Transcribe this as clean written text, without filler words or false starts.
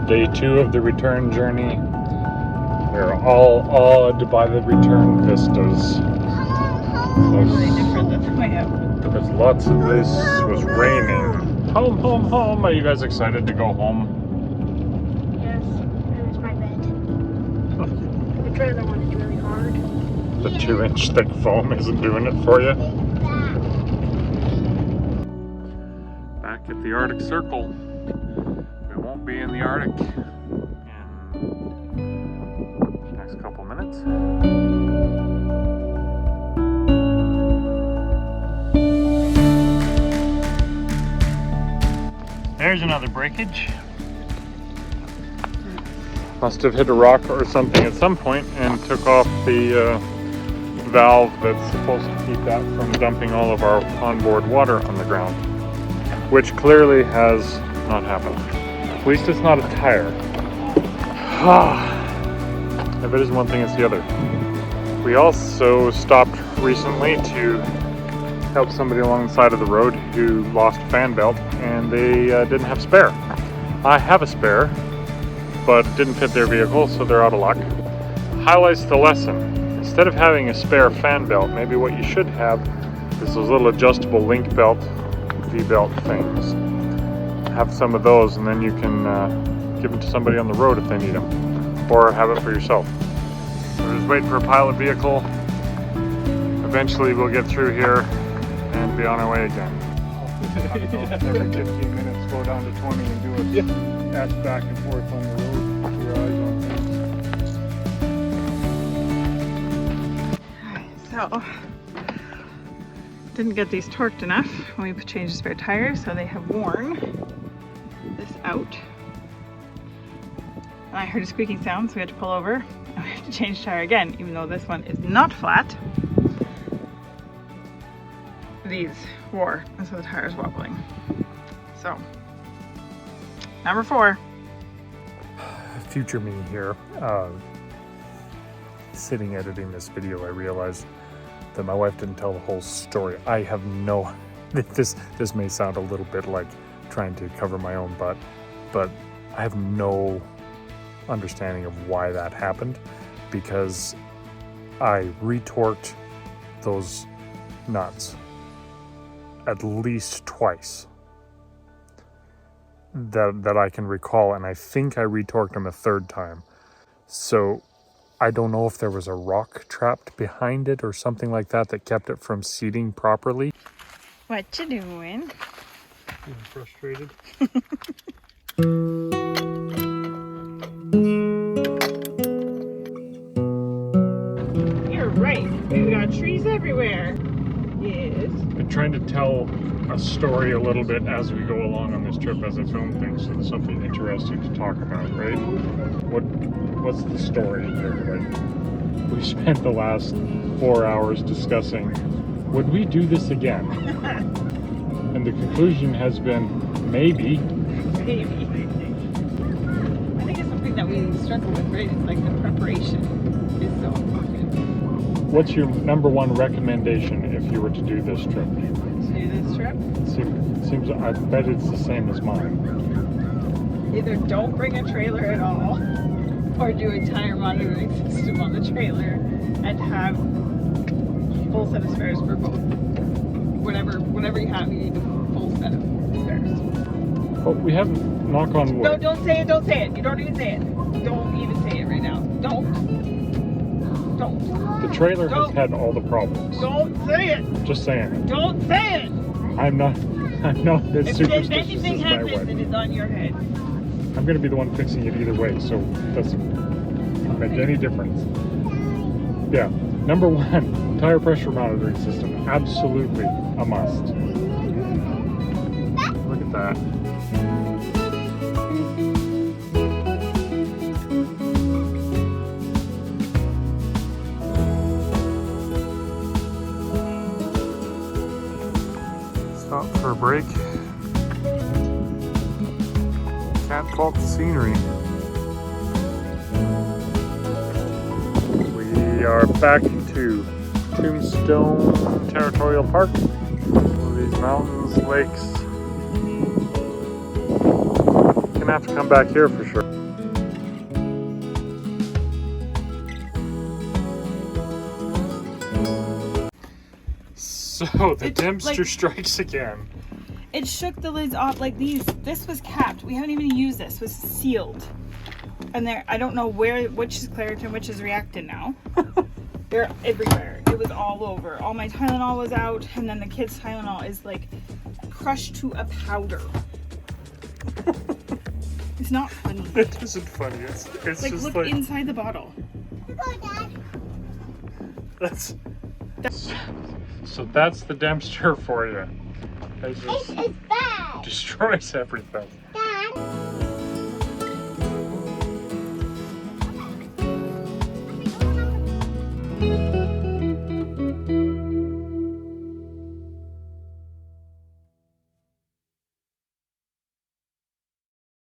Day 2 of the return journey. We're all awed by the return vistas. Totally different than I am. There was lots of this, was raining. Home, home, home. Are you guys excited to go home? Yes, and it's my bed. The trailer one is really hard. The 2-inch thick foam isn't doing it for you. Back at the Arctic Circle. We won't be in the Arctic in the next couple minutes. There's another breakage. Must have hit a rock or something at some point and took off the valve that's supposed to keep that from dumping all of our onboard water on the ground, which clearly has not happened. At least it's not a tire. If it isn't one thing, it's the other. We also stopped recently to help somebody along the side of the road who lost a fan belt, and they didn't have spare. I have a spare, but it didn't fit their vehicle, so they're out of luck. Highlights the lesson. Instead of having a spare fan belt, maybe what you should have is those little adjustable link belt, V-belt things. Have some of those, and then you can give them to somebody on the road if they need them, or have it for yourself. So we're just waiting for a pilot vehicle. Eventually we'll get through here and be on our way again. Every 15 minutes, slow down to 20 and do a dash back and forth on the road. Keep your eyes on things. So, didn't get these torqued enough when we changed the spare tires, so they have worn this out. And I heard a squeaking sound, so we had to pull over and we have to change the tire again, even though this one is not flat. These wore, and so the tire is wobbling. So, number 4. Future me here. Sitting editing this video, I realized that my wife didn't tell the whole story. I have no. This may sound a little bit like trying to cover my own butt, but I have no understanding of why that happened, because I retorqued those nuts at least twice that I can recall, and I think I retorqued them a third time. So I don't know if there was a rock trapped behind it or something like that that kept it from seating properly. What you doing? I'm frustrated. You're right. We got trees everywhere. Yes. I'm trying to tell a story a little bit as we go along on this trip as I film things, so there's something interesting to talk about, right? What's the story here? Like, we spent the last 4 hours discussing, would we do this again? And the conclusion has been, maybe. Maybe. I think it's something that we struggle with, right? It's like the preparation is so important. What's your number one recommendation if you were to do this trip? To do this trip? Seems I bet it's the same as mine. Either don't bring a trailer at all, or do a tire monitoring system on the trailer and have full set of spares for both. Whatever you have, you need a full set of spares. But we haven't, knock on wood. No, don't say it. You don't even say it. Don't even say it right now. Don't. The trailer has had all the problems. Don't say it. Just saying. Don't say it. I'm not as If superstitious anything as my happens, wife. it is on your head. I'm going to be the one fixing it either way, so it doesn't make any difference. Yeah, number 1, tire pressure monitoring system. Absolutely a must. Look at that. Stop for a break. Can't fault the scenery. We are back to Tombstone Territorial Park. One of these mountains, lakes. gonna have to come back here for sure. So the Dempster strikes again. It shook the lids off like these. This was capped. We haven't even used this. It was sealed. And there, I don't know which is Claritin, which is reactant now. They're everywhere. It was all over. All my Tylenol was out, and then the kids' Tylenol is like crushed to a powder. It's not funny. It isn't funny. It's Like, just look like inside the bottle. that's. So that's the Dempster for you. It just It's bad. destroys everything. Dad.